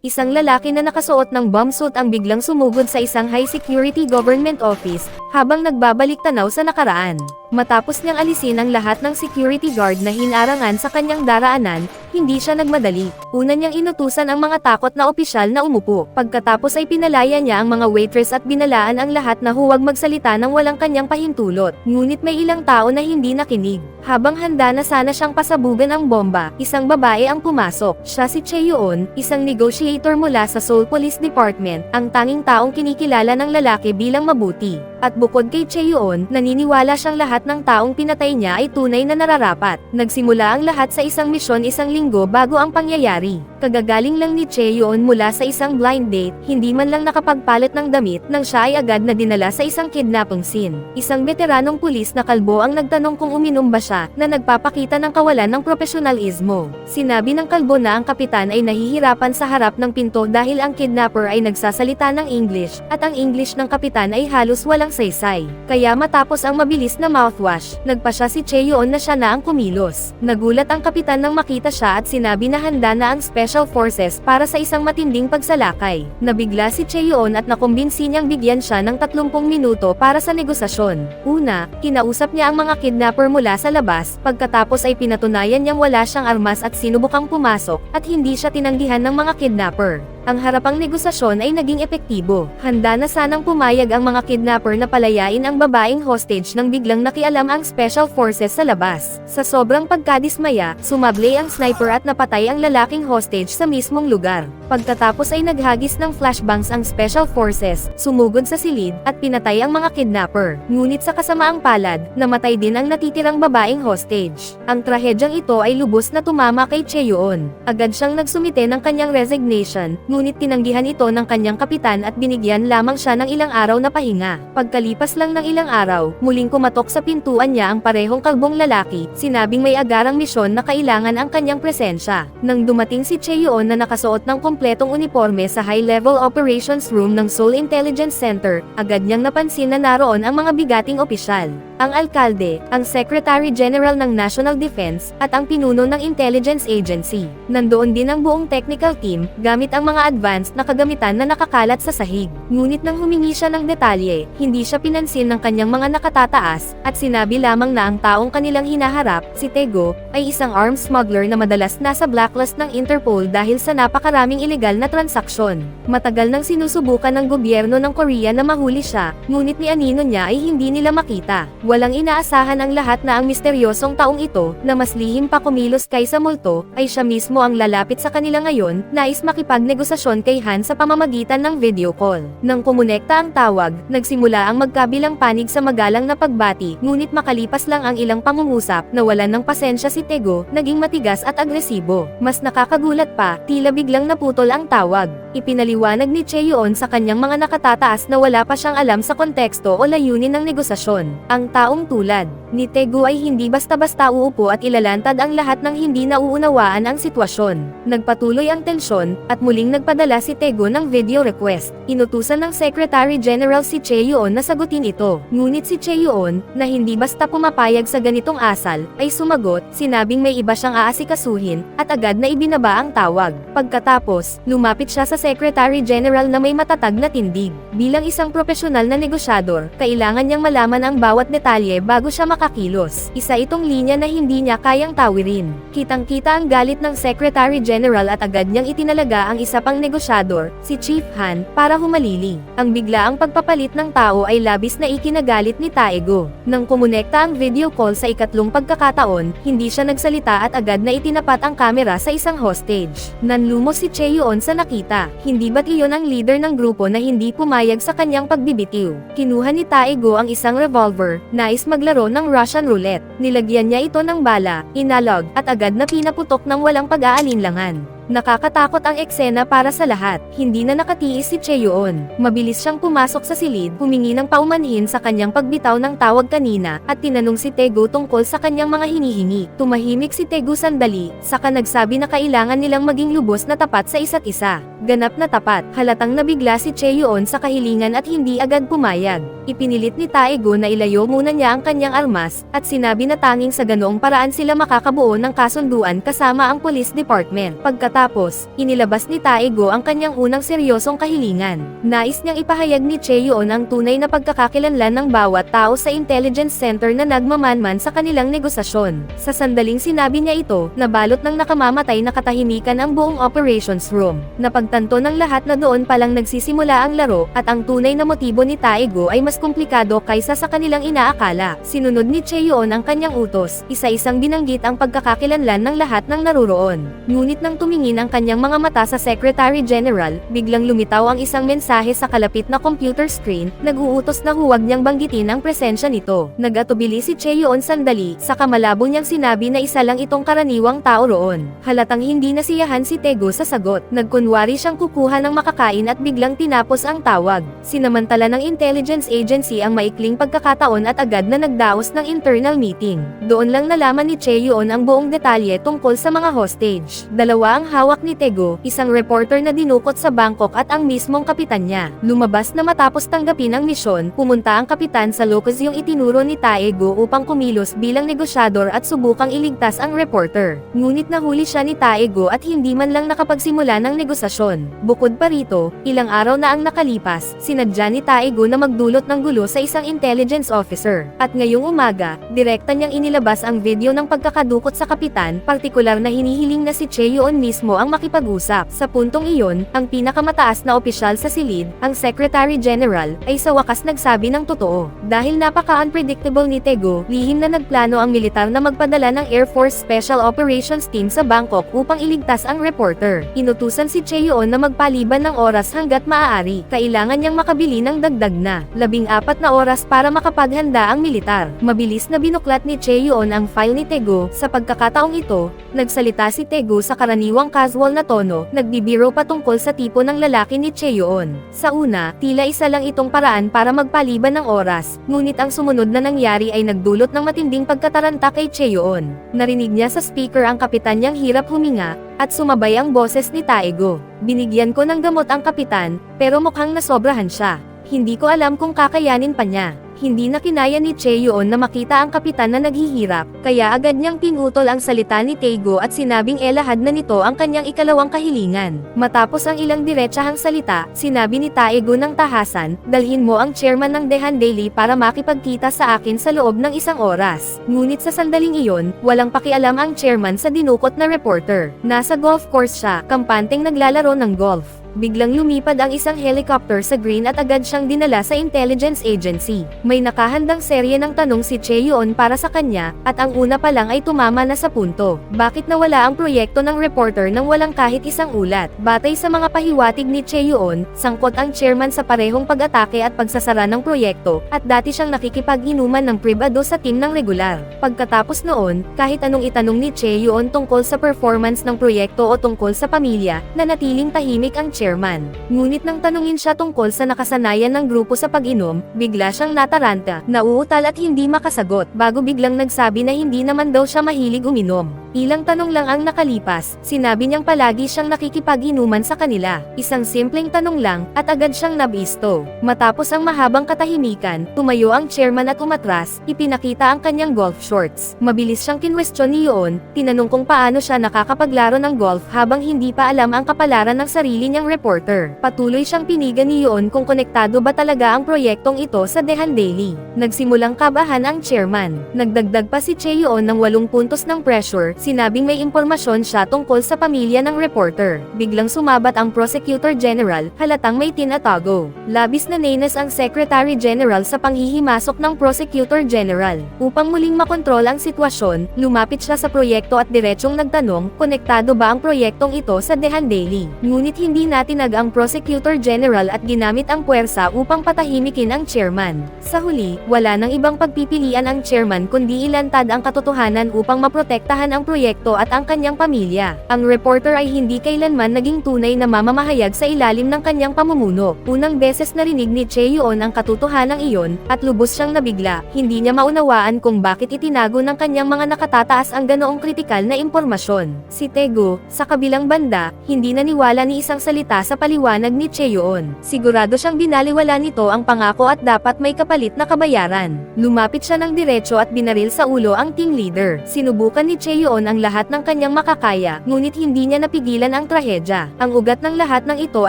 Isang lalaki na nakasuot ng bombsuit ang biglang sumugod sa isang high-security government office, habang nagbabalik tanaw sa nakaraan. Matapos niyang alisin ang lahat ng security guard na hinarangan sa kanyang daraanan, hindi siya nagmadali. Una niyang inutusan ang mga takot na opisyal na umupo. Pagkatapos ay pinalaya niya ang mga waitress at binalaan ang lahat na huwag magsalita nang walang kanyang pahintulot. Ngunit may ilang tao na hindi nakinig. Habang handa na sana siyang pasabugan ang bomba, isang babae ang pumasok. Siya si Chae-yoon, isang negotiator mula sa Seoul Police Department, ang tanging taong kinikilala ng lalaki bilang mabuti. At bukod kay Chae-yoon, naniniwala siyang lahat ng taong pinatay niya ay tunay na nararapat. Nagsimula ang lahat sa isang misyon isang linggo bago ang pangyayari. Kagagaling lang ni Chae-yoon mula sa isang blind date, hindi man lang nakapagpalit ng damit nang siya ay agad na dinala sa isang kidnapping scene. Isang veteranong pulis na kalbo ang nagtanong kung uminom ba siya, na nagpapakita ng kawalan ng profesionalismo. Sinabi ng kalbo na ang kapitan ay nahihirapan sa harap ng pinto dahil ang kidnapper ay nagsasalita ng English, at ang English ng kapitan ay halos walang saysay. Kaya matapos ang mabilis na mouthwash, nagpasya si Chae-yoon na siya na ang kumilos. Nagulat ang kapitan nang makita siya at sinabi na handa na ang special forces para sa isang matinding pagsalakay. Nabigla si Chae-yoon at nakumbinsi niyang bigyan siya ng 30 minuto para sa negosasyon. Una, kinausap niya ang mga kidnapper mula sa labas, pagkatapos ay pinatunayan niyang wala siyang armas at sinubukang pumasok, at hindi siya tinanggihan ng mga kidnapper. Ang harapang negosasyon ay naging epektibo. Handa na sanang pumayag ang mga kidnapper na palayain ang babaeng hostage nang biglang nakialam ang special forces sa labas. Sa sobrang pagkadismaya, sumablay ang sniper at napatay ang lalaking hostage sa mismong lugar. Pagkatapos ay naghagis ng flashbangs ang special forces, sumugod sa silid, at pinatay ang mga kidnapper. Ngunit sa kasamaang palad, namatay din ang natitirang babaeng hostage. Ang trahedyang ito ay lubos na tumama kay Chae-yoon. Agad siyang nagsumite ng kanyang resignation, ngunit tinanggihan ito ng kanyang kapitan at binigyan lamang siya ng ilang araw na pahinga. Pagkalipas lang ng ilang araw, muling kumatok sa pintuan niya ang parehong kalbong lalaki, sinabing may agarang misyon na kailangan ang kanyang presensya. Nang dumating si Chae-yoon na nakasuot ng kompletong uniforme sa high-level operations room ng Seoul Intelligence Center, agad niyang napansin na naroon ang mga bigating opisyal. Ang alkalde, ang Secretary General ng National Defense, at ang pinuno ng intelligence agency. Nandoon din ang buong technical team, gamit ang mga advanced na kagamitan na nakakalat sa sahig. Ngunit nang humingi siya ng detalye, hindi siya pinansin ng kanyang mga nakatataas, at sinabi lamang na ang taong kanilang hinaharap, si Tae-go, ay isang arms smuggler na madalas nasa blacklist ng Interpol dahil sa napakaraming ilegal na transaksyon. Matagal nang sinusubukan ng gobyerno ng Korea na mahuli siya, ngunit ni anino niya ay hindi nila makita. Walang inaasahan ang lahat na ang misteryosong taong ito, na mas lihim pa kumilos kaysa multo, ay siya mismo ang lalapit sa kanila ngayon, nais makipagnegosasyon kay Han sa pamamagitan ng video call. Nang kumonekta ang tawag, nagsimula ang magkabilang panig sa magalang na pagbati, ngunit makalipas lang ang ilang pangungusap, nawalan ng pasensya si Tae-go, naging matigas at agresibo. Mas nakakagulat pa, tila biglang naputol ang tawag. Ipinaliwanag ni Chae-yoon sa kanyang mga nakatataas na wala pa siyang alam sa konteksto o layunin ng negosasyon. Ang taong tulad ni Tae-go ay hindi basta-basta uupo at ilalantad ang lahat ng hindi nauunawaan ang sitwasyon. Nagpatuloy ang tensyon, at muling nagpadala si Tae-go ng video request. Inutusan ng Secretary General si Chae-yoon na sagutin ito. Ngunit si Chae-yoon, na hindi basta pumapayag sa ganitong asal, ay sumagot, sinabing may iba siyang aasikasuhin, at agad na ibinaba ang tawag. Pagkatapos, lumapit siya sa Secretary General na may matatag na tindig. Bilang isang profesional na negosyador, kailangan niyang malaman ang bawat detalye bago siya makakilos. Isa itong linya na hindi niya kayang tawirin. Kitang-kita ang galit ng Secretary General at agad niyang itinalaga ang isa pang negosyador, si Chief Han, para humalili. Ang biglaang pagpapalit ng tao ay labis na ikinagalit ni Tae-go. Nang kumonekta ang video call sa ikatlong pagkakataon, hindi siya nagsalita at agad na itinapat ang kamera sa isang hostage. Nanlumos si Chae-yoon sa nakita. Hindi ba't iyon ang leader ng grupo na hindi pumayag sa kanyang pagbibitiw? Kinuha ni Tae-go ang isang revolver, nais maglaro ng Russian roulette. Nilagyan niya ito ng bala, inalog, at agad na pinaputok ng walang pag-aalinlangan. Nakakatakot ang eksena para sa lahat. Hindi na nakatiis si Chae-yoon. Mabilis siyang pumasok sa silid, humingi ng paumanhin sa kanyang pagbitaw ng tawag kanina, at tinanong si Tae-go tungkol sa kanyang mga hinihingi. Tumahimik si Tae-go sandali, saka nagsabi na kailangan nilang maging lubos na tapat sa isa't isa. Ganap na tapat. Halatang nabigla si Chae-yoon sa kahilingan at hindi agad pumayag. Ipinilit ni Tae-go na ilayo muna niya ang kanyang armas, at sinabi na tanging sa ganoong paraan sila makakabuo ng kasunduan kasama ang police department. Pagkatapos Matapos, inilabas ni Taego ang kanyang unang seryosong kahilingan. Nais niyang ipahayag ni Chaeyoon ang tunay na pagkakakilanlan ng bawat tao sa intelligence center na nagmamanman sa kanilang negosasyon. Sa sandaling sinabi niya ito, nabalot ng nakamamatay na katahimikan ang buong operations room. Napagtanto ng lahat na doon palang nagsisimula ang laro, at ang tunay na motibo ni Taego ay mas komplikado kaysa sa kanilang inaakala. Sinunod ni Chaeyoon ang kanyang utos, isa-isang binanggit ang pagkakakilanlan ng lahat ng naruroon. Ngunit nang tumingin ang kanyang mga mata sa Secretary General, biglang lumitaw ang isang mensahe sa kalapit na computer screen, nag-uutos na huwag niyang banggitin ang presensya nito. Nag-atubili si Chaeyoon sandali, saka malabo niyang sinabi na isa lang itong karaniwang tao roon. Halatang hindi nasiyahan si Taego sa sagot. Nagkunwari siyang kukuha ng makakain at biglang tinapos ang tawag. Sinamantala ng intelligence agency ang maikling pagkakataon at agad na nagdaos ng internal meeting. Doon lang nalaman ni Chaeyoon ang buong detalye tungkol sa mga hostage. Dalawa ang hawak ni Taego, isang reporter na dinukot sa Bangkok at ang mismong kapitan niya. Lumabas na matapos tanggapin ang misyon, pumunta ang kapitan sa locus yung itinuro ni Taego upang kumilos bilang negosyador at subukang iligtas ang reporter. Ngunit nahuli siya ni Taego at hindi man lang nakapagsimula ng negosasyon. Bukod pa rito, ilang araw na ang nakalipas, sinadya ni Taego na magdulot ng gulo sa isang intelligence officer. At ngayong umaga, direkta niyang inilabas ang video ng pagkakadukot sa kapitan, partikular na hinihiling na si Chaeyoon mismo ang makipag-usap. Sa puntong iyon, ang pinakamataas na opisyal sa silid, ang Secretary General, ay sa wakas nagsabi ng totoo. Dahil napaka-unpredictable ni Taego, lihim na nagplano ang militar na magpadala ng Air Force Special Operations Team sa Bangkok upang iligtas ang reporter. Inutusan si Chaeyoon na magpaliban ng oras hanggat maaari. Kailangan niyang makabili ng dagdag na 14 na oras para makapaghanda ang militar. Mabilis na binuklat ni Chaeyoon ang file ni Taego. Sa pagkakataong ito, nagsalita si Taego sa karaniwang casual na tono, nagbibiro patungkol sa tipo ng lalaki ni Chaeyoon. Sa una, tila isa lang itong paraan para magpaliban ng oras, ngunit ang sumunod na nangyari ay nagdulot ng matinding pagkataranta kay Chaeyoon. Narinig niya sa speaker ang kapitan niyang hirap huminga, at sumabay ang boses ni Taego. Binigyan ko ng gamot ang kapitan, pero mukhang nasobrahan siya. Hindi ko alam kung kakayanin pa niya. Hindi na kinaya ni Chaeyoon na makita ang kapitan na naghihirap, kaya agad niyang pinutol ang salita ni Taego at sinabing elahad na nito ang kanyang ikalawang kahilingan. Matapos ang ilang diretsahang salita, sinabi ni Taego ng tahasan, dalhin mo ang chairman ng Dehan Daily para makipagkita sa akin sa loob ng 1 oras. Ngunit sa sandaling iyon, walang pakialam ang chairman sa dinukot na reporter. Nasa golf course siya, kampanteng naglalaro ng golf. Biglang lumipad ang isang helicopter sa green at agad siyang dinala sa intelligence agency. May nakahandang serye ng tanong si Chaeyoon para sa kanya, at ang una pa lang ay tumama na sa punto. Bakit nawala ang proyekto ng reporter nang walang kahit isang ulat? Batay sa mga pahiwatig ni Chaeyoon, sangkot ang chairman sa parehong pag-atake at pagsasara ng proyekto, at dati siyang nakikipag-inuman ng pribado sa team ng regular. Pagkatapos noon, kahit anong itanong ni Chaeyoon tungkol sa performance ng proyekto o tungkol sa pamilya, nanatiling tahimik ang chairman. Ngunit nang tanungin siya tungkol sa nakasanayan ng grupo sa pag-inom, bigla siyang nataranta, nauutal at hindi makasagot, bago biglang nagsabi na hindi naman daw siya mahilig uminom. Ilang tanong lang ang nakalipas, sinabi niyang palagi siyang nakikipag-inuman sa kanila. Isang simpleng tanong lang, at agad siyang nabisto. Matapos ang mahabang katahimikan, tumayo ang chairman at umatras, ipinakita ang kanyang golf shorts. Mabilis siyang kinwestiyon ni Yoon, tinanong kung paano siya nakakapaglaro ng golf habang hindi pa alam ang kapalaran ng sarili niyang reporter. Patuloy siyang pinigan ni Yoon kung konektado ba talaga ang proyektong ito sa Dehan Daily. Nagsimulang kabahan ang chairman. Nagdagdag pa si Chaeyoon ng 8 puntos ng pressure, sinabing may impormasyon siya tungkol sa pamilya ng reporter. Biglang sumabat ang Prosecutor General, halatang may tinatago. Labis na nainis ang Secretary General sa panghihimasok ng Prosecutor General. Upang muling makontrol ang sitwasyon, lumapit siya sa proyekto at diretsyong nagtanong, konektado ba ang proyektong ito sa Dehan Daily? Ngunit hindi natinag ang Prosecutor General at ginamit ang puwersa upang patahimikin ang chairman. Sa huli, wala nang ibang pagpipilian ang chairman kundi ilantad ang katotohanan upang maprotektahan ang proyekto at ang kanyang pamilya. Ang reporter ay hindi kailanman naging tunay na mamamahayag sa ilalim ng kanyang pamumuno. Unang beses narinig ni Chaeyoon ang katotohanan iyon, at lubos siyang nabigla. Hindi niya maunawaan kung bakit itinago ng kanyang mga nakatataas ang ganoong kritikal na impormasyon. Si Taego, sa kabilang banda, hindi naniwala ni isang salita nagsalita sa paliwanag ni Cheon. Sigurado siyang binaliwala nito ang pangako at dapat may kapalit na kabayaran. Lumapit siya ng diretso at binaril sa ulo ang team leader. Sinubukan ni Cheon ang lahat ng kanyang makakaya, ngunit hindi niya napigilan ang trahedya. Ang ugat ng lahat ng ito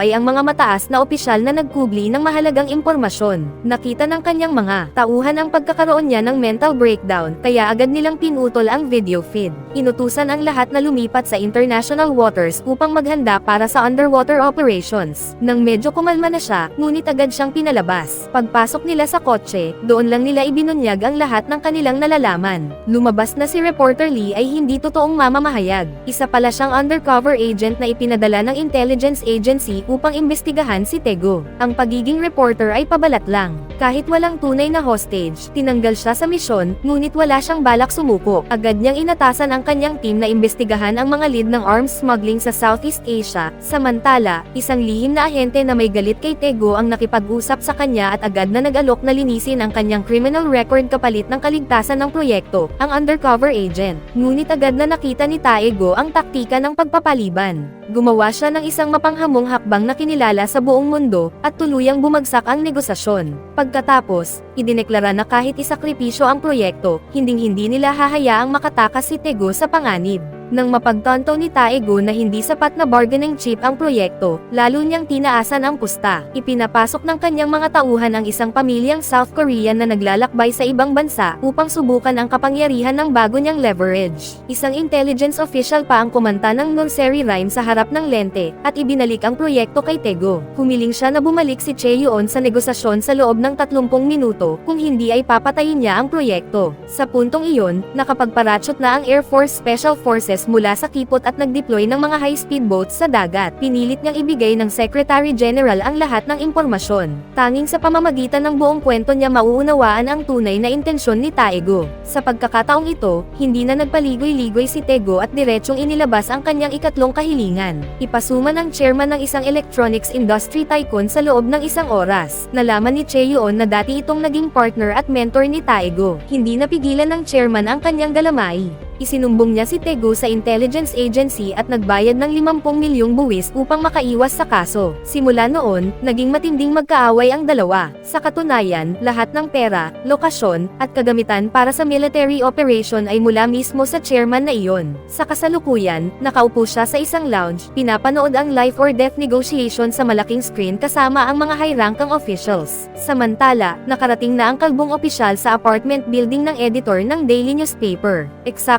ay ang mga mataas na opisyal na nagkubli ng mahalagang impormasyon. Nakita ng kanyang mga tauhan ang pagkakaroon niya ng mental breakdown, kaya agad nilang pinutol ang video feed. Inutusan ang lahat na lumipat sa international waters upang maghanda para sa underwater operations. Nang medyo kumalma na siya, ngunit agad siyang pinalabas. Pagpasok nila sa kotse, doon lang nila ibinunyag ang lahat ng kanilang nalalaman. Lumabas na si Reporter Lee ay hindi totoong mamamahayag. Isa pala siyang undercover agent na ipinadala ng intelligence agency upang imbestigahan si Taego. Ang pagiging reporter ay pabalat lang. Kahit walang tunay na hostage, tinanggal siya sa misyon, ngunit wala siyang balak sumuko. Agad niyang inatasan ang kanyang team na imbestigahan ang mga lead ng arms smuggling sa Southeast Asia. Samantala, isang lihim na ahente na may galit kay Taego ang nakipag-usap sa kanya at agad na nag-alok na linisin ang kanyang criminal record kapalit ng kaligtasan ng proyekto, ang undercover agent. Ngunit agad na nakita ni Taego ang taktika ng pagpapaliban. Gumawa siya ng isang mapanghamong hakbang na kinilala sa buong mundo, at tuluyang bumagsak ang negosasyon. Pagkatapos, idineklara na kahit isakripisyo ang proyekto, hinding-hindi nila hahayaang makatakas si Taego sa panganib. Nang mapagtanto ni Taego na hindi sapat na bargaining chip ang proyekto, lalo niyang tinaasan ang pusta. Ipinapasok ng kanyang mga tauhan ang isang pamilyang South Korean na naglalakbay sa ibang bansa upang subukan ang kapangyarihan ng bago niyang leverage. Isang intelligence official pa ang kumanta ng nursery rhyme sa harap ng lente, at ibinalik ang proyekto kay Taego. Humiling siya na bumalik si Cheon sa negosasyon sa loob ng 30 minuto, kung hindi ay papatayin niya ang proyekto. Sa puntong iyon, nakapagparachute na ang Air Force Special Forces mula sa kipot at nagdeploy ng mga high-speed boats sa dagat. Pinilit niyang ibigay ng Secretary General ang lahat ng impormasyon. Tanging sa pamamagitan ng buong kwento niya mauunawaan ang tunay na intensyon ni Taego. Sa pagkakataong ito, hindi na nagpaligoy-ligoy si Taego at diretsyong inilabas ang kanyang ikatlong kahilingan. Ipasuma ng chairman ng isang electronics industry tycoon sa loob ng isang oras. Nalaman ni Cheon na dati itong naging partner at mentor ni Taego. Hindi napigilan ng chairman ang kanyang galamay. Isinumbong niya si Taego sa intelligence agency at nagbayad ng 50 milyong buwis upang makaiwas sa kaso. Simula noon, naging matinding magkaaway ang dalawa. Sa katunayan, lahat ng pera, lokasyon, at kagamitan para sa military operation ay mula mismo sa chairman na iyon. Sa kasalukuyan, nakaupo siya sa isang lounge, pinapanood ang life or death negotiation sa malaking screen kasama ang mga high-rankang officials. Samantala, nakarating na ang kalbong opisyal sa apartment building ng editor ng daily newspaper.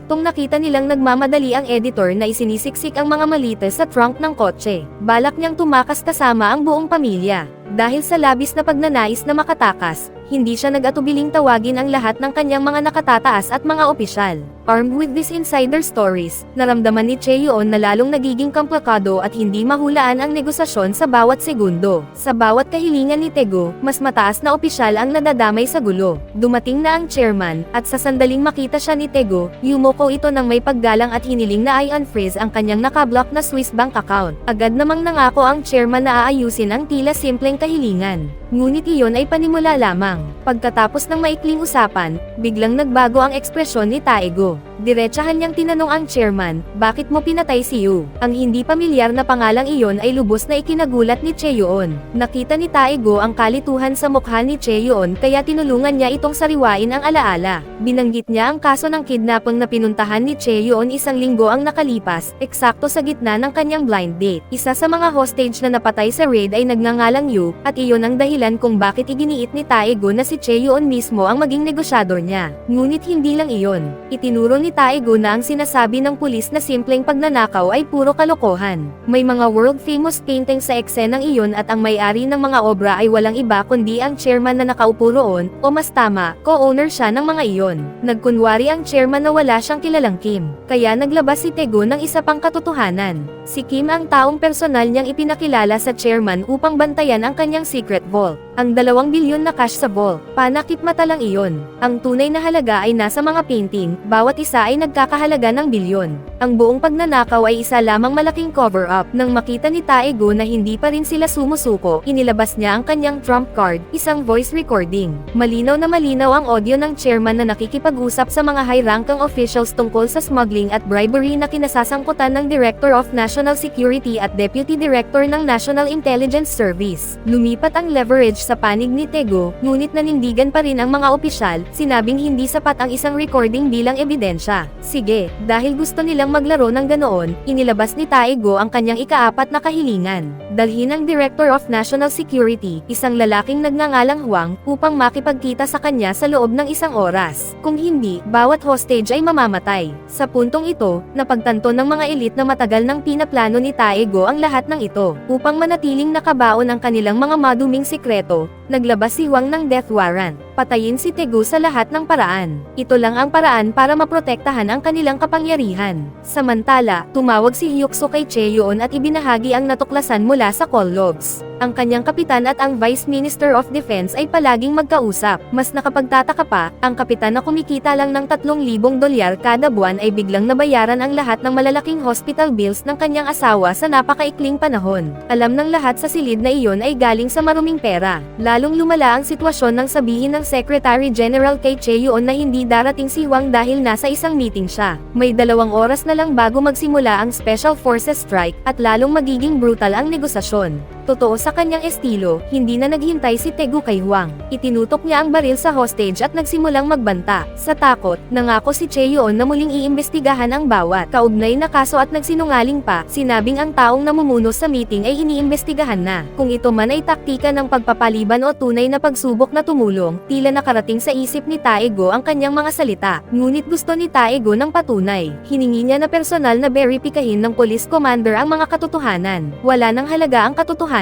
Saktong nakita nilang nagmamadali ang editor na isinisiksik ang mga malites sa trunk ng kotse. Balak niyang tumakas kasama ang buong pamilya. Dahil sa labis na pagnanais na makatakas, hindi siya nag-atubiling tawagin ang lahat ng kanyang mga nakatataas at mga opisyal. Armed with these insider stories, naramdaman ni Cheon na lalong nagiging komplikado at hindi mahulaan ang negosasyon sa bawat segundo. Sa bawat kahilingan ni Taego, mas mataas na opisyal ang nadadamay sa gulo. Dumating na ang chairman, at sa sandaling makita siya ni Taego, yumoko ito ng may paggalang at hiniling na i-unfreeze ang kanyang nakablock na Swiss bank account. Agad namang nangako ang chairman na aayusin ang tila simpleng kahilingan. Ngunit iyon ay panimula lamang. Pagkatapos ng maikling usapan, biglang nagbago ang ekspresyon ni Taego. Diretsahan niyang tinanong ang chairman, bakit mo pinatay si Yu? Ang hindi pamilyar na pangalang iyon ay lubos na ikinagulat ni Cheon. Nakita ni Taego ang kalituhan sa mukha ni Cheon kaya tinulungan niya itong sariwain ang alaala. Binanggit niya ang kaso ng kidnapping na pinuntahan ni Cheon isang linggo ang nakalipas, eksakto sa gitna ng kanyang blind date. Isa sa mga hostage na napatay sa raid ay nagngangalang Yu, at iyon ang dahilan kung bakit iginiit ni Taego na si Cheon mismo ang maging negosyador niya. Ngunit hindi lang iyon. Itinuro ni Taego na ang sinasabi ng pulis na simpleng pagnanakaw ay puro kalokohan. May mga world-famous paintings sa eksenang iyon at ang may-ari ng mga obra ay walang iba kundi ang chairman na nakaupo roon, o mas tama, co-owner siya ng mga iyon. Nagkunwari ang chairman na wala siyang kilalang Kim. Kaya naglabas si Taego ng isa pang katotohanan. Si Kim ang taong personal niyang ipinakilala sa chairman upang bantayan ang kanyang secret vault. Ang 2 bilyon na cash sa vault, panakip mata lang iyon. Ang tunay na halaga ay nasa mga painting, bawat isa ay nagkakahalaga ng bilyon. Ang buong pagnanakaw ay isa lamang malaking cover-up. Nang makita ni Tae-go na hindi pa rin sila sumusuko, inilabas niya ang kanyang trump card, isang voice recording. Malinaw na malinaw ang audio ng chairman na nakikipag-usap sa mga high-ranking officials tungkol sa smuggling at bribery na kinasasangkutan ng Director of National Security at Deputy Director ng National Intelligence Service. Lumipat ang leverage sa panig ni Tae-go, ngunit nanindigan pa rin ang mga opisyal, sinabing hindi sapat ang isang recording bilang ebidensya. Sige, dahil gusto nilang maglaro ng ganoon, inilabas ni Tae-go ang kanyang ika-4 na kahilingan. Dalhin ang Director of National Security, isang lalaking nagngangalang Huang, upang makipagkita sa kanya sa loob ng 1 oras. Kung hindi, bawat hostage ay mamamatay. Sa puntong ito, napagtanto ng mga elite na matagal nang pinaplano ni Tae-go ang lahat ng ito. Upang manatiling nakabaon ang kanilang mga maduming sikreto, naglabas si Huang ng death warrant. Patayin si Tae-go sa lahat ng paraan. Ito lang ang paraan para maprotektahan ang kanilang kapangyarihan. Samantala, tumawag si Hyuk-soo kay Chae-yoon at ibinahagi ang natuklasan mula sa call logs. Ang kanyang kapitan at ang Vice Minister of Defense ay palaging magkausap. Mas nakapagtataka pa, ang kapitan na kumikita lang ng $3,000 kada buwan ay biglang nabayaran ang lahat ng malalaking hospital bills ng kanyang asawa sa napakaikling panahon. Alam ng lahat sa silid na iyon ay galing sa maruming pera. Lalong lumala ang sitwasyon nang sabihin ng Secretary General kay Chae-yoon na hindi darating si Huang dahil nasa isang meeting siya. May 2 oras na lang bago magsimula ang Special Forces strike at lalong magiging brutal ang negosasyon. Totoo sa kanyang estilo, hindi na naghintay si Tae-go kay Huang. Itinutok niya ang baril sa hostage at nagsimulang magbanta. Sa takot, nangako si Chae-yoon na muling iimbestigahan ang bawat kaugnay na kaso at nagsinungaling pa, sinabing ang taong namumuno sa meeting ay iniimbestigahan na. Kung ito man ay taktika ng pagpapaliban o tunay na pagsubok na tumulong, tila nakarating sa isip ni Tae-go ang kanyang mga salita. Ngunit gusto ni Tae-go ng patunay. Hiningi niya na personal na beripikahin ng police commander ang mga katotohanan. Wala nang halaga ang katotohanan.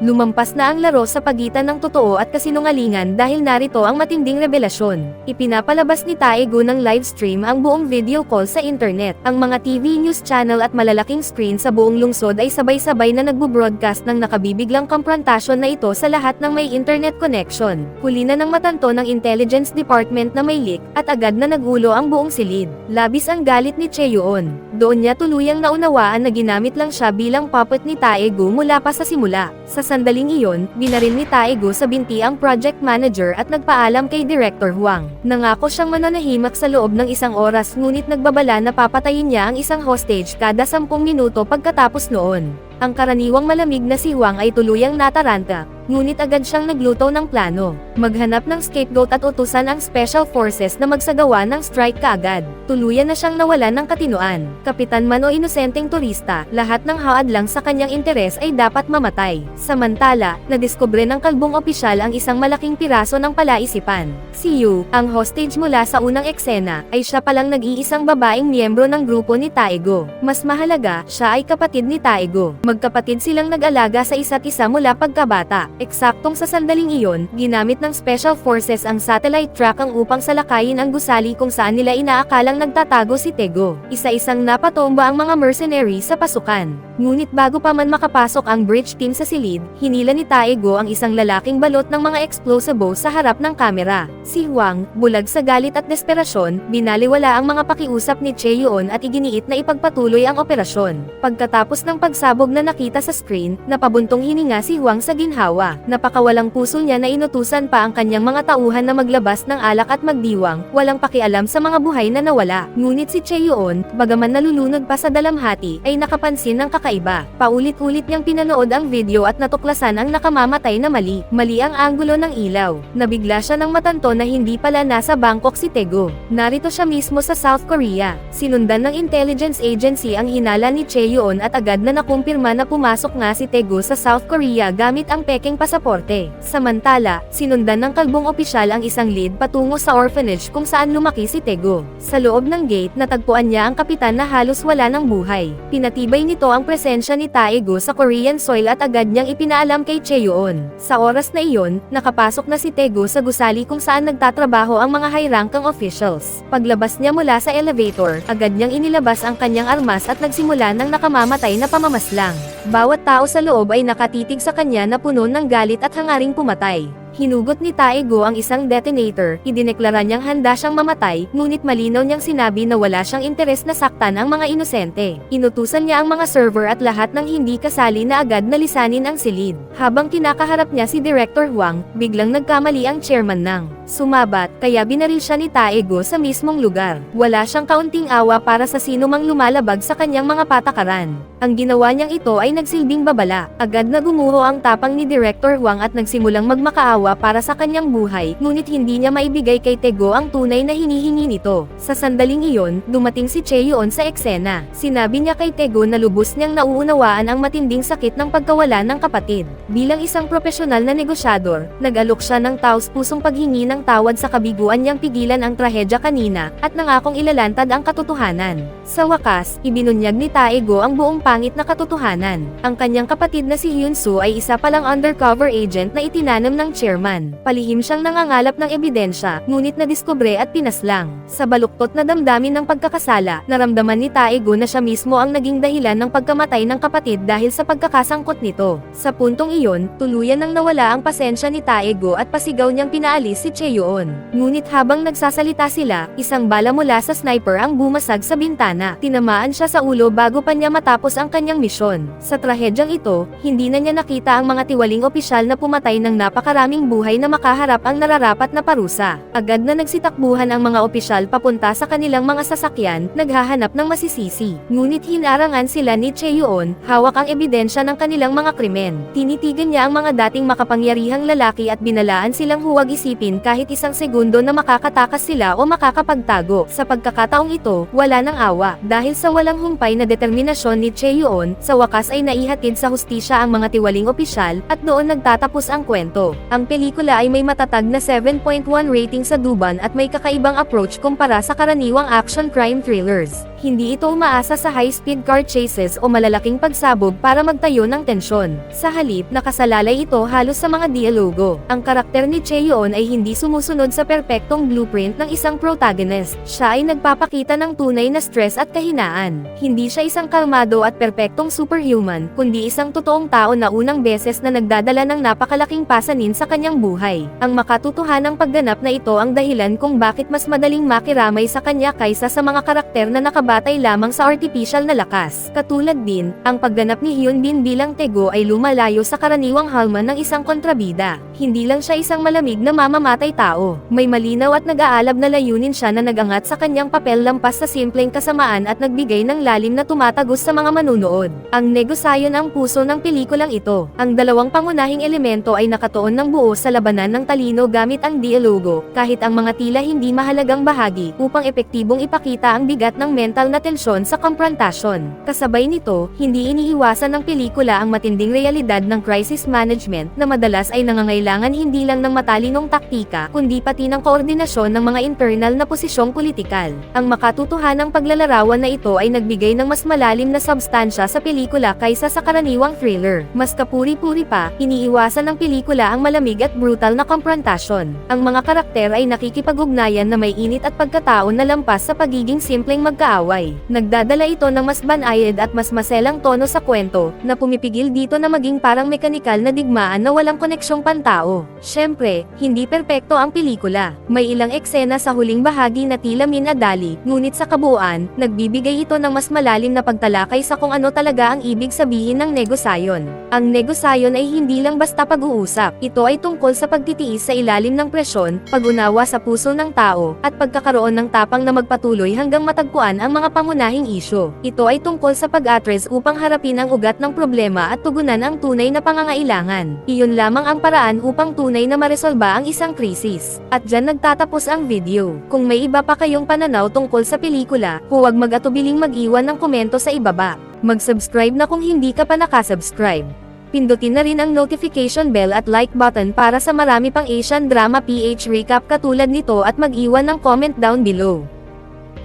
Lumampas na ang laro sa pagitan ng totoo at kasinungalingan dahil narito ang matinding revelasyon. Ipinapalabas ni Tae-go ng livestream ang buong video call sa internet. Ang mga TV news channel at malalaking screen sa buong lungsod ay sabay-sabay na nagbo-broadcast ng nakabibiglang komprontasyon na ito sa lahat ng may internet connection. Huli na nang matanto ng Intelligence Department na may leak, at agad na nagulo ang buong silid. Labis ang galit ni Chae-yoon. Doon niya tuluyang naunawaan na ginamit lang siya bilang puppet ni Tae-go mula pa sa simula. Sa sandaling iyon, binaril ni Tae-go sa binti ang project manager at nagpaalam kay Director Huang. Nangako siyang mananahimak sa loob ng 1 oras ngunit nagbabala na papatayin niya ang isang hostage kada 10 minuto pagkatapos noon. Ang karaniwang malamig na si Huang ay tuluyang nataranta, ngunit agad siyang nagluto ng plano. Maghanap ng scapegoat at utusan ang Special Forces na magsagawa ng strike kaagad. Tuluyan na siyang nawalan ng katinoan. Kapitan man o inosenteng turista, lahat ng haadlang sa kanyang interes ay dapat mamatay. Samantala, nadiskubre ng kalbong opisyal ang isang malaking piraso ng palaisipan. Si Yu, ang hostage mula sa unang eksena, ay siya palang nag-iisang babaeng miyembro ng grupo ni Tae-go. Mas mahalaga, siya ay kapatid ni Tae-go. Magkapatid silang nag-alaga sa isa't isa mula pagkabata. Eksaktong sa sandaling iyon, ginamit ng Special Forces ang satellite tracking upang salakayin ang gusali kung saan nila inaakalang nagtatago si Tae-go. Isa-isang napatomba ang mga mercenary sa pasukan. Ngunit bago pa man makapasok ang bridge team sa silid, hinila ni Tae-go ang isang lalaking balot ng mga explosibles sa harap ng kamera. Si Huang, bulag sa galit at desperasyon, binaliwala ang mga pakiusap ni Chae-yoon at iginiit na ipagpatuloy ang operasyon. Pagkatapos ng pagsabog na nakita sa screen, napabuntong hininga si Huang sa ginhawa. Napakawalang puso niya na inutusan pa ang kanyang mga tauhan na maglabas ng alak at magdiwang, walang pakialam sa mga buhay na nawala. Ngunit si Chae-yoon, bagaman nalulunod pa sa dalamhati, ay nakapansin ng kakaiba. Paulit-ulit niyang pinanood ang video at natuklasan ang nakamamatay na mali. Mali ang anggulo ng ilaw. Nabigla siya nang matanto na hindi pala nasa Bangkok si Tae-go. Narito siya mismo sa South Korea. Sinundan ng intelligence agency ang hinala ni Chae-yoon at agad na nakumpirma na pumasok nga si Tae-go sa South Korea gamit ang pekeng pasaporte. Samantala, sinundan ng kalbong opisyal ang isang lead patungo sa orphanage kung saan lumaki si Tae-go. Sa loob ng gate, natagpuan niya ang kapitan na halos wala ng buhay. Pinatibay nito ang presensya ni Taegu sa Korean soil at agad niyang ipinaalam kay Cheon. Sa oras na iyon, nakapasok na si Taegu sa gusali kung saan nagtatrabaho ang mga high-ranking officials. Paglabas niya mula sa elevator, agad niyang inilabas ang kanyang armas at nagsimula ng nakamamatay na pamamaslang. Bawat tao sa loob ay nakatitig sa kanya na puno ng galit at hangaring pumatay. Hinugot ni Taegu ang isang detonator, idineklara niyang handa siyang mamatay, ngunit malinaw niyang sinabi na wala siyang interes na saktan ang mga inosente. Inutusan niya ang mga server at lahat ng hindi kasali na agad na lisanin ang silid. Habang kinakaharap niya si Director Huang, biglang nagkamali ang chairman ng sumabat, kaya binaril siya ni Taegu sa mismong lugar. Wala siyang kaunting awa para sa sino mang lumalabag sa kanyang mga patakaran. Ang ginawa niyang ito ay nagsilbing babala. Agad na gumuho ang tapang ni Director Huang at nagsimulang magmakaawa para sa kanyang buhay, ngunit hindi niya maibigay kay Taegu ang tunay na hinihingi nito. Sa sandaling iyon, dumating si Cheon sa eksena. Sinabi niya kay Taegu na lubos niyang nauunawaan ang matinding sakit ng pagkawala ng kapatid. Bilang isang profesional na negosyador, nag-alok siya ng taos-pusong paghingi ng tawad sa kabiguan niyang pigilan ang trahedya kanina, at nangakong ilalantad ang katotohanan. Sa wakas, ibinunyag ni Taegu ang buong pangit na katotohanan. Ang kanyang kapatid na si Hyun-soo ay isa palang undercover agent na itinanam ng chairman. Palihim siyang nangangalap ng ebidensya, ngunit nadiskubre at pinaslang. Sa baluktot na damdamin ng pagkakasala, naramdaman ni Taegu na siya mismo ang naging dahilan ng pagkamatay ng kapatid dahil sa pagkakasangkot nito. Sa puntong iyon, tuluyan nang nawala ang pasensya ni Taegu at pasigaw niyang pinaalis si Cheon. Ngunit habang nagsasalita sila, isang bala mula sa sniper ang bumasag sa bintana. Tinamaan siya sa ulo bago pa niya matapos ang kanyang misyon. Sa trahedyang ito, hindi na niya nakita ang mga tiwaling opisyal na pumatay ng napakaraming buhay na makaharap ang nararapat na parusa. Agad na nagsitakbuhan ang mga opisyal papunta sa kanilang mga sasakyan, naghahanap ng masisisi. Ngunit hinarangan sila ni Cheon, hawak ang ebidensya ng kanilang mga krimen. Tinitigan niya ang mga dating makapangyarihang lalaki at binalaan silang huwag isipin kahit isang segundo na makakatakas sila o makakapagtago. Sa pagkakataong ito, wala nang awa. Dahil sa walang humpay na determinasyon ni Cheon, sa wakas ay naihatid sa hustisya ang mga tiwaling opisyal, at doon nagtatapos ang kwento. Ang pelikula ay may matatag na 7.1 rating sa Duban at may kakaibang approach kumpara sa karaniwang action crime thrillers. Hindi ito umaasa sa high-speed car chases o malalaking pagsabog para magtayo ng tensyon. Sa halip, nakasalalay ito halos sa mga dialogo. Ang karakter ni Cheon ay hindi sumusunod sa perpektong blueprint ng isang protagonist. Siya ay nagpapakita ng tunay na stress at kahinaan. Hindi siya isang kalmado at perpektong superhuman, kundi isang totoong tao na unang beses na nagdadala ng napakalaking pasanin sa kanyang buhay. Ang makatotohanang pagganap na ito ang dahilan kung bakit mas madaling makiramay sa kanya kaysa sa mga karakter na nakabatay lamang sa artificial na lakas. Katulad din, ang pagganap ni Hyun Bin bilang Taegu ay lumalayo sa karaniwang halman ng isang kontrabida. Hindi lang siya isang malamig na mamamatay tao. May malinaw at nag-aalab na layunin siya na nagangat sa kanyang papel lampas sa simpleng kasamaan at nagbigay ng lalim na tumatagos sa mga manunood. Ang negosasyon ang puso ng pelikulang ito. Ang dalawang pangunahing elemento ay nakatuon ng buo sa labanan ng talino gamit ang dialogo, kahit ang mga tila hindi mahalagang bahagi, upang epektibong ipakita ang bigat ng mental na tensyon sa komprontasyon. Kasabay nito, hindi iniiwasan ng pelikula ang matinding realidad ng crisis management na madalas ay nangangailangan hindi lang ng matalinong taktika, kundi pati ng koordinasyon ng mga internal na posisyong politikal. Ang makatotohanang paglalarawan na ito ay nagbigay ng mas malalim na substansya sa pelikula kaysa sa karaniwang thriller. Mas kapuri-puri pa, iniiwasan ng pelikula ang malamig at brutal na komprontasyon. Ang mga karakter ay nakikipag-ugnayan na may init at pagkataon na lampas sa pagiging simpleng magkaaway. Nagdadala ito ng mas banayad at mas maselang tono sa kwento, na pumipigil dito na maging parang mekanikal na digmaan na walang koneksyong pantao. Siyempre, hindi perpekto ang pelikula. May ilang eksena sa huling bahagi na tila minadali, ngunit sa kabuuan, nagbibigay ito ng mas malalim na pagtalakay sa kung ano talaga ang ibig sabihin ng negosasyon. Ang negosasyon ay hindi lang basta pag-uusap. Ito ay tungkol sa pagtitiis sa ilalim ng presyon, pag-unawa sa puso ng tao, at pagkakaroon ng tapang na magpatuloy hanggang matagpuan ang mga pangunahing isyu. Ito ay tungkol sa pag-address upang harapin ang ugat ng problema at tugunan ang tunay na pangangailangan. Iyon lamang ang paraan upang tunay na maresolba ang isang krisis. At dyan nagtatapos ang video. Kung may iba pa kayong pananaw tungkol sa pelikula, huwag mag-atubiling mag-iwan ng komento sa ibaba. Mag-subscribe na kung hindi ka pa nakasubscribe. Pindutin na rin ang notification bell at like button para sa marami pang Asian Drama PH recap katulad nito at mag-iwan ng comment down below.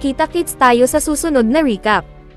Kita-kits tayo sa susunod na recap.